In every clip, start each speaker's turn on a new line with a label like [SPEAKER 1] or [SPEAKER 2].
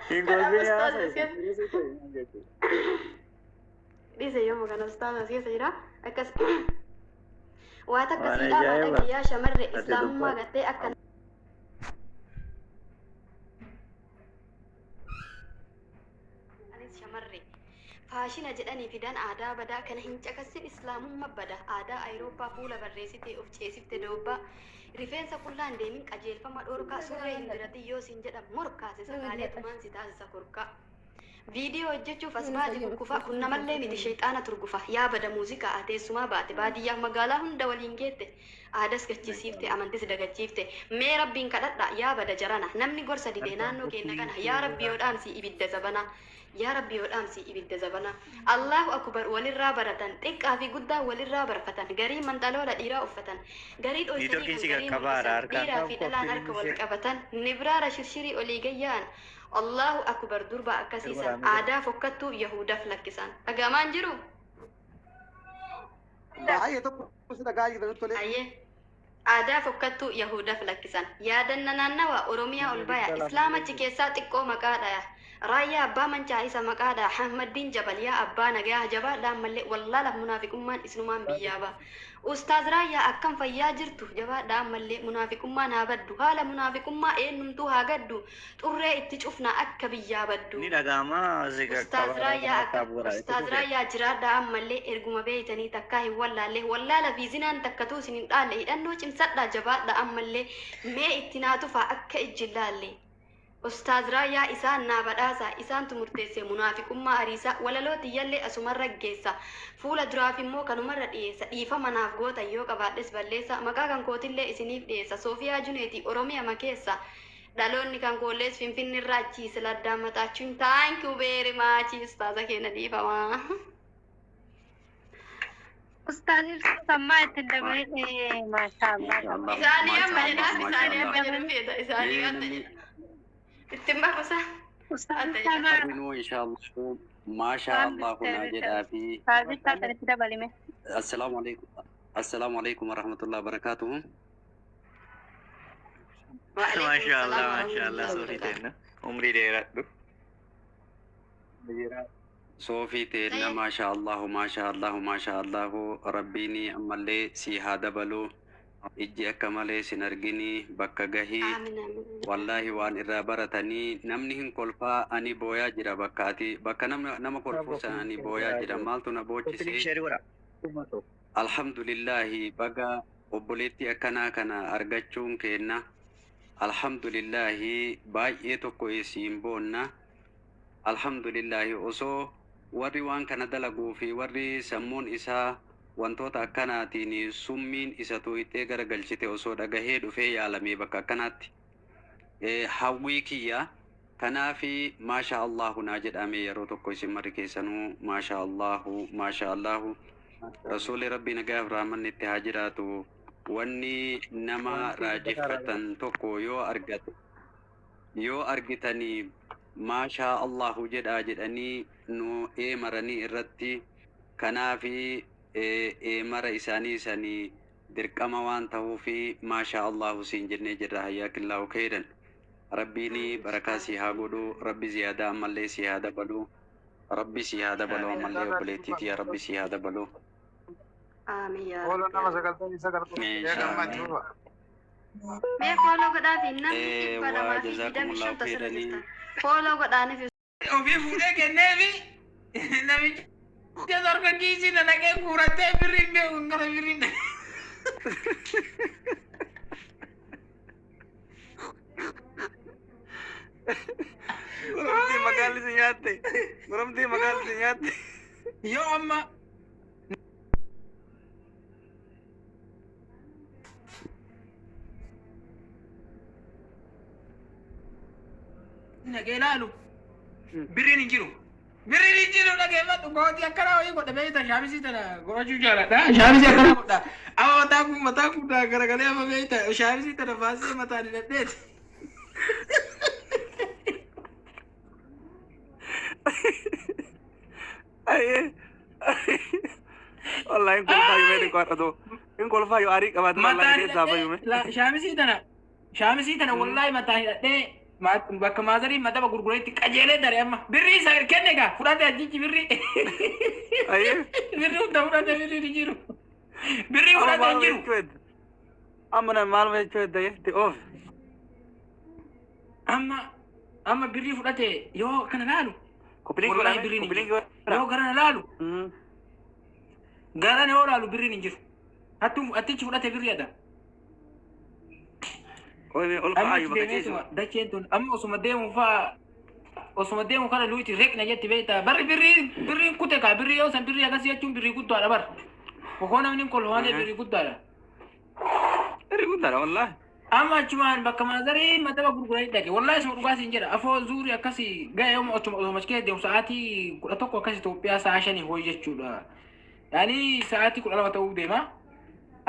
[SPEAKER 1] Hin kolfini
[SPEAKER 2] Ustaz,
[SPEAKER 1] haasa'e.
[SPEAKER 2] dice yo kan ustaz asii jira akkas waa takka
[SPEAKER 1] Waan
[SPEAKER 2] sii dhaabaa
[SPEAKER 1] ajaa'iba.
[SPEAKER 2] dhagiyyaa shamarre
[SPEAKER 1] Ati
[SPEAKER 2] islaamummaa
[SPEAKER 1] dubbaa.
[SPEAKER 2] gattee akka anis shamarre faashina jedhanii fidan aadaa badaa kana hin caqasin islaamummaa bada aadaa Awurooppaa fuula barreessitee of ceesifte doobbaa rifeensa qullaan deemin qajeelfama dhorkaa surree hin biratin yoo siin jedhan morkaase sagaalee tumaan si taasisa korkaa. Viidiyoo hojjechuuf as baate kukkufa kun namallee miti shayxaana turgufa yaa bada muuziqaa teessumaa baate baadiyyaa magaalaa hunda waliin geette aadas gachisiifte amantis dagachiifte mee rabbiin kadhadha yaa bada jarana namni gorsa didee naannoo keenya kana yaa rabbi yoo dhaamsi ibidda zabana yaa rabbi yoo dhaamsi ibidda zabana Allahu akbar walirraa baratan xiqqaa fi guddaa walirraa barfatan garii manxaloola dhiiraa uffatan garii
[SPEAKER 1] Niitoorkiin si
[SPEAKER 2] dhoysanii
[SPEAKER 1] qaqqabaadha harkaan
[SPEAKER 2] dhiiraa fi dhalaan harka wal qabatan nibraara shirshirii olii gayyaan Allahu akbar durba akkasiisan aadaa fokkattuu yahudaaf lakkisan dhagamaan jiru ayyee aadaa fokkattuu yahudaaf lakkisan yaadanna naannawa oromiyaa ol baya islaamachi keessaa xiqqoo maqaadha raayyaa abbaa mancaa isa maqaadha Ahmaddiin Jabal yaa abbaa nagaa jabaadhaan mallee wallaala munaafiqummaan isnumaan biyyaa ba'a Ustaaz Raayyaa akkam fayyaa jirtu jabaadhaan mallee munaafiqummaan haa baddu haala munaafiqummaa eenyumtuu haa gaddu xurree itti cufna akka biyyaa baddu
[SPEAKER 1] ni dhaga'ama
[SPEAKER 2] Ustaaz Raayyaa akkam Ustaaz Raayyaa jiraadhaan mallee erguma beeytanii takkaa hin wallaalle wallaala viizinaan takkatuu isin hin dhaalle hidhannoo cimsadhaa jabaadhaan mallee mee itti naa tufaa akka ijji laalle Ustaaz Raayyaa isaan naa badhaasa isaantu murteesse munaafiqummaa ariisa walalooti yallee asumarra geessa fuula duraaf immoo kanumarra dhiyeessa dhiifama naaf goota yoo qabaadhes balleessa maqaa kan kootillee isiniif dhiyeessa Soofiyaa Juneeti Oromiyaa makeessa dhaloonni kan koollees finfinnirraa achiisa laddaan mataachuun thank you very much ustaaza keenya dhiifamaa.
[SPEAKER 3] Ustaz sama tendamai masyaallah.
[SPEAKER 2] Isaanii amma jedhaa isaanii amma jedhan feeta isaanii amma jedhan. Ittiin bahusa.
[SPEAKER 3] Ustaz sama.
[SPEAKER 4] Arinu insyaallah masyaallah najeda fi.
[SPEAKER 3] Tadi tak tidak balik me.
[SPEAKER 4] Assalamualaikum. Assalamualaikum warahmatullahi wabarakatuh.
[SPEAKER 1] Masyaallah Sofi tenna umri dheeradhu.
[SPEAKER 4] Sofi tenna masyaallah rabbini ammallee si haa dabalu ijji akka malee sin argini bakka gahii wallahi waan irraa baratanii namni hin kolfaa ani booyaa jira bakka nama kolfuu san ani booyaa jira maaltu na boochise alhamdulillahi baga obboleetti akkanaa kana argachuun keenna alhamdulillahi baay'ee tokko isiin boonna alhamdulillahi osoo warri waan kana dalaguu fi warri sammuun isaa wantoota akkanaatiin summiin isatu ittee garagalchite osoo dhagahee dhufee yaalamee bakka akkanaatti hawwii kiyya kanaafi maasha allahu naa jedhame yeroo tokko isin marri keessanuu maasha allahu rasuuli rabbii nagaaf raamanni itti haa jiraatu wanni nama raajeffatan tokko yoo argitanii maasha allahu jedhaa jedhanii nu eemaranii irratti kanaafi mara isaanii sanii dirqama waan ta'uufi maasha allahu siin jennee jirra hayyaakillahu khairan rabbiini barakaa si haa godhu rabbi ziyaadaa ammallee si haa dabalu rabbi si haa dabalu ammallee obboleettiiti yaa rabbi si haa dabalu
[SPEAKER 2] Aamin yaa
[SPEAKER 5] Follow nama sagaltamii sagal.
[SPEAKER 2] mee fooloo godhaafi namni dhibba lamaa fi digdamii shan tasirra jirta fooloo godhaaniif
[SPEAKER 6] ofii fuudhee kenneefi namichi darga kiisii na dhaqee guurattee birriin beeku hin gara birriin
[SPEAKER 1] Goromtii magaalli si nyaatte.
[SPEAKER 6] yoo amma nagee laalu birriin hin jiru dhageeffadhu gootii akkanaa wayii godha beeyta shaamisii tana godhachuu jaaladha shaamisii akkanaa godha amma mataa kun garagalee amma beeyta shaamisii tana baasee mataan hidhadheeti
[SPEAKER 1] Wallahi in kolfaayu mee dhiqoo hadha too. In kolfaayu aarii qabaatu wallahi keessaa fayyume.
[SPEAKER 6] shaamisii tana wallahi mataan hidhadhee bakka maazarii mataba gurgureetti qajeelee dare amma birrii isa kenne gaa fudhate ajjichi birrii
[SPEAKER 1] Ayyee.
[SPEAKER 6] birrii hunda fudhate birrii ni jiru birrii fudhate hin jiru
[SPEAKER 1] Amma maal jechuu eeddee oof.
[SPEAKER 6] amma birrii fudhate yoo kana laalu
[SPEAKER 1] Koppiliin
[SPEAKER 6] wallahi
[SPEAKER 1] godhame.
[SPEAKER 6] birrii ni
[SPEAKER 1] Koppiliin
[SPEAKER 6] jiru
[SPEAKER 1] godhame.
[SPEAKER 6] yoo garana laalu garana yoo laalu birrii ni jiru attichi fudhate birrii ada
[SPEAKER 1] Oye ol
[SPEAKER 6] amma
[SPEAKER 1] ka'aayu bakka
[SPEAKER 6] deemee
[SPEAKER 1] ciisu.
[SPEAKER 6] dacheen tun amma osuma deemu kana luuti reqna jetti beektaa barri birriin kute kaa birrii yoo san birrii akkasii jechuun birrii guddaadha bar kokoo namni kolfaanee birrii guddaadha
[SPEAKER 1] Eri guddaadha wallahi.
[SPEAKER 6] amma achumaan bakka maazarii mataba gurguranii dhaqe wallahi isuma dhugaa siin jedha afoo zuuri akkasii ga'e yooma osuma achi keessa deemu sa'aatii 11 akkasii Itoophiyaa sa'a 5 ho'i jechuudha yaani sa'aatii 12 ta'uu deema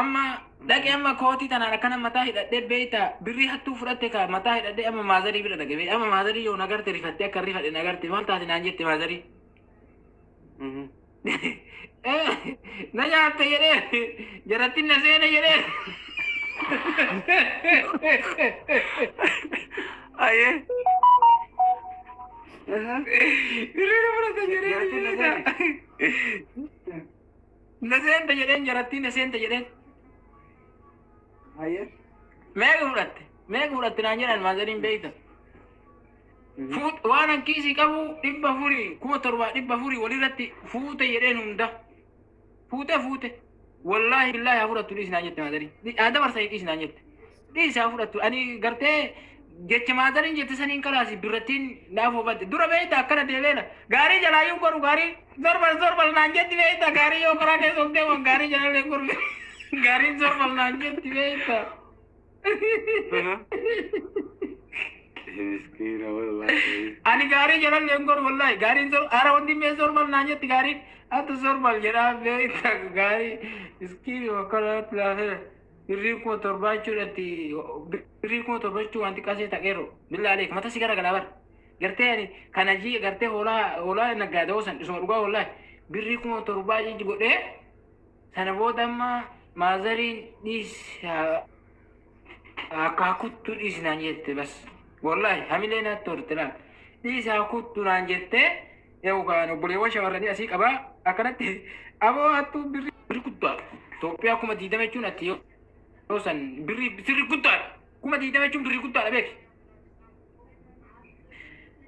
[SPEAKER 6] amma dhaqe amma kootii tanaan akkana mataa hidhadhee beeyta birrii hattuu fudhatte ka mataa hidhadhee amma maazarii bira dhaqe beeyta amma maazarii yoo nagarte rifattee akka rifadhe nagarte maal taate naan jette maazarii na nyaatte jedhee jarattiin na seene jedhee
[SPEAKER 1] Ayyee.
[SPEAKER 6] birrii na fudhate jedhee na seente jedheen jarattiin na seente jedheen
[SPEAKER 1] Ayyee.
[SPEAKER 6] meeqa fudhatte naan jedhan maazariin beeyta waan hankiisii qabu 700,000 walirratti fuute jedheen hunda fuute wallahi billahi haa fudhattu dhiisi naan jette maazariin dabarsa dhiisi naan jette dhiisi haa fudhattu ani gartee jecha maazariin jette saniin kalaasi birrattiin naaf hubadde dura beeyta akkana deemeera gaarii jalaayyuu godhu gaarii zorbal naan jetti beeyta gaarii yoo karaa keessa of deeman gaarii jalallee godhu gaariin zorbal naan jetti beeyta
[SPEAKER 1] Miskiina wallahi.
[SPEAKER 6] ani gaarii jalallee godhu wallahi gaariin ara wanti mee zorbal naan jetti gaariin atu zorbal jedhaa beeyta gaarii miskiini wakkanaatti laafee birrii 7,000 jechuudhatti birrii 7,000 jechuun wanti qasee taqeerro billaa aleek mata si gara galaa bar gartee ani kana jii gartee hoolaa naggaada'oo san isuma dhugaa wallahi birrii 7,000 jechi godhee sana booda amma maazariin dhiisa akka kuttu dhiisi naan jette bas wallahi hamilee naatti horte laal dhiisa kuttu naan jette yookaan obboleewwan shamarranii asii qabaa akkanatti aboo hattuu birrii guddaadha Itoophiyaa kuma 20 jechuun atti yoo san birrii sirri guddaadha kuma 20 jechuun birrii guddaadha beeki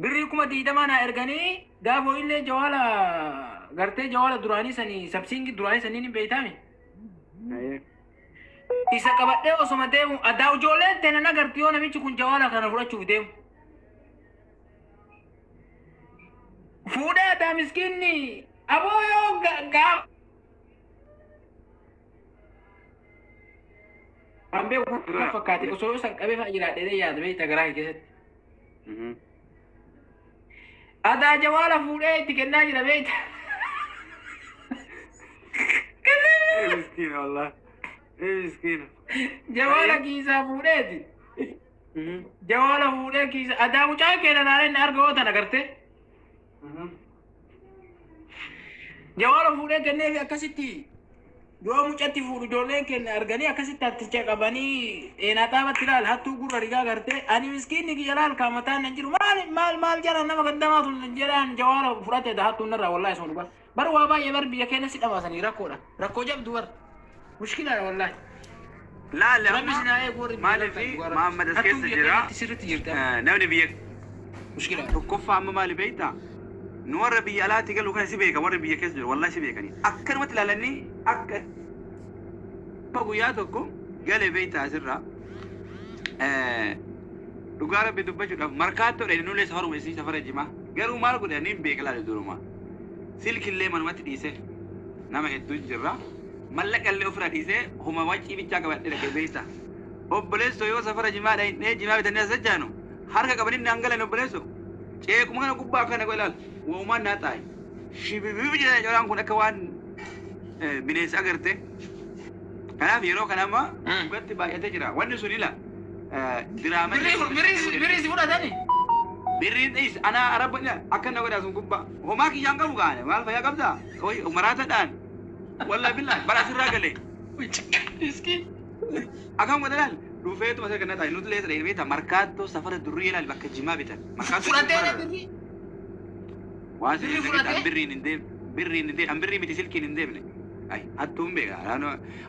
[SPEAKER 6] birrii kuma 20 naa erganii gaafoo illee jawaala gartee jawaala duraanii sanii sabsiingi duraanii sanii hin beeytaami
[SPEAKER 1] Ayyee.
[SPEAKER 6] isa qabadhee osoma deemu addaa ijoolleen teena agarti yoo namichi kun jawaala kana fudhachuuf deemu fuudhee addaa miskiinni aboo yoo gaa ambee kun fakkaate osoo yoo san qabee fa'a jiraadhee yaada beekta garaa kee keessatti addaa jawaala fuudhee itti kennaa jira beekta
[SPEAKER 1] Miskiina wallahi. Miskiina.
[SPEAKER 6] jawaala kiisaa fuudheeti jawaala fuudhee kiisa addaa mucaa keenya naaleen arga ootan agartee jawaala fuudhee kenneefi akkasitti yoo mucatti fuudhu ijoolleen keenya arganii akkasitti hatticha qabanii eenaa xaabatti ilaal hattuu gurra rigaa agartee ani miskiinni kiyya laal kaamataan nan jiru maal jala nama gaddamaatu jedhaan jawaala fudhate hattuun narraa wallahi sun dhugaa bar waa baay'ee bar biyya keenya si dhamaasanii rakkoodha rakkoo jabdu bar mushkilaadha wallahi
[SPEAKER 1] لا لا
[SPEAKER 6] ربي سناي يقول
[SPEAKER 1] مالي في محمد اسكيس جرا
[SPEAKER 6] سيرتي جرتا
[SPEAKER 1] نوني بيك
[SPEAKER 6] مشكلة
[SPEAKER 1] تكفى عم مالي بيتا نور بي الاتي قالوا كان سيبيك ور بي كيس والله سيبيكني اكر مثل لاني اكر بقوياتكم قال بيتا سرا دوغار بدبجو مركاتو لانه ليس هرو سي سفر جما قالوا مال قد اني بيك لا دورما سلك اللي من مت ديسه نما هدو جرا ملك اللي افرا ديسه هما واجي بيتا قبل لك بيتا obboleesso yoo safara jimaadha inni jimaa bitannee sajjaanu harka qabanii angalan obboleesso ceekuma kana gubbaa kana go ilaal uumaan naa taa'e shibibibi jedha joraan kun akka waan bineensa agarte kanaaf yeroo kana amma dhugatti baay'atee jira wanni sun ila diraama
[SPEAKER 6] birrii si fudhatani
[SPEAKER 1] birriin is ana arabanya akka na godhaa sun gubbaa homaa kiyyaan qabu gaane maal fayyaa qabdaa maraataadhaan wallahi billahi bara sirraa galee
[SPEAKER 6] iski
[SPEAKER 1] akam godhan dhufeetu masa kana taa'e nuti leessa dheeree beektaa markaattoo safara durrii ilaali bakka jimaa bitan.
[SPEAKER 6] Fudhatee birrii.
[SPEAKER 1] Waan si
[SPEAKER 6] Birrii
[SPEAKER 1] jedhe
[SPEAKER 6] fudhatee?
[SPEAKER 1] birriin hin deemne birrii miti silkiin hin deemne. Ay hattuun beeka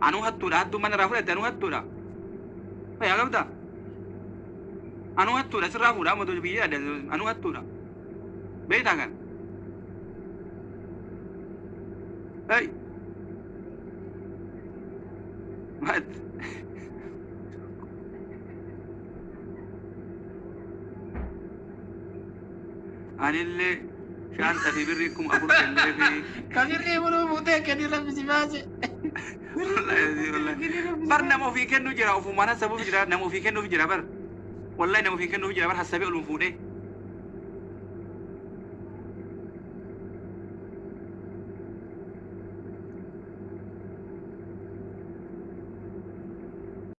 [SPEAKER 1] anuu hattuudha hattuun mana irraa fudhatte anuu hattuudha. Fayyaa qabdaa? Anuu hattuudha sirraa fuudhaa mootoo biyya adda anuu hattuudha. Beektaa kan? Ay. Maat. Anillee shaanta fi birrii kuma afur kennee fi
[SPEAKER 6] Kabirrii buluu fuutee kenni rabbisi baase.
[SPEAKER 1] bar nama ofii kennu jira ofumaan hasabuuf jira nama ofii kennuuf jira bar wallahi nama ofii kennuuf jira bar hasabee ol fuudhee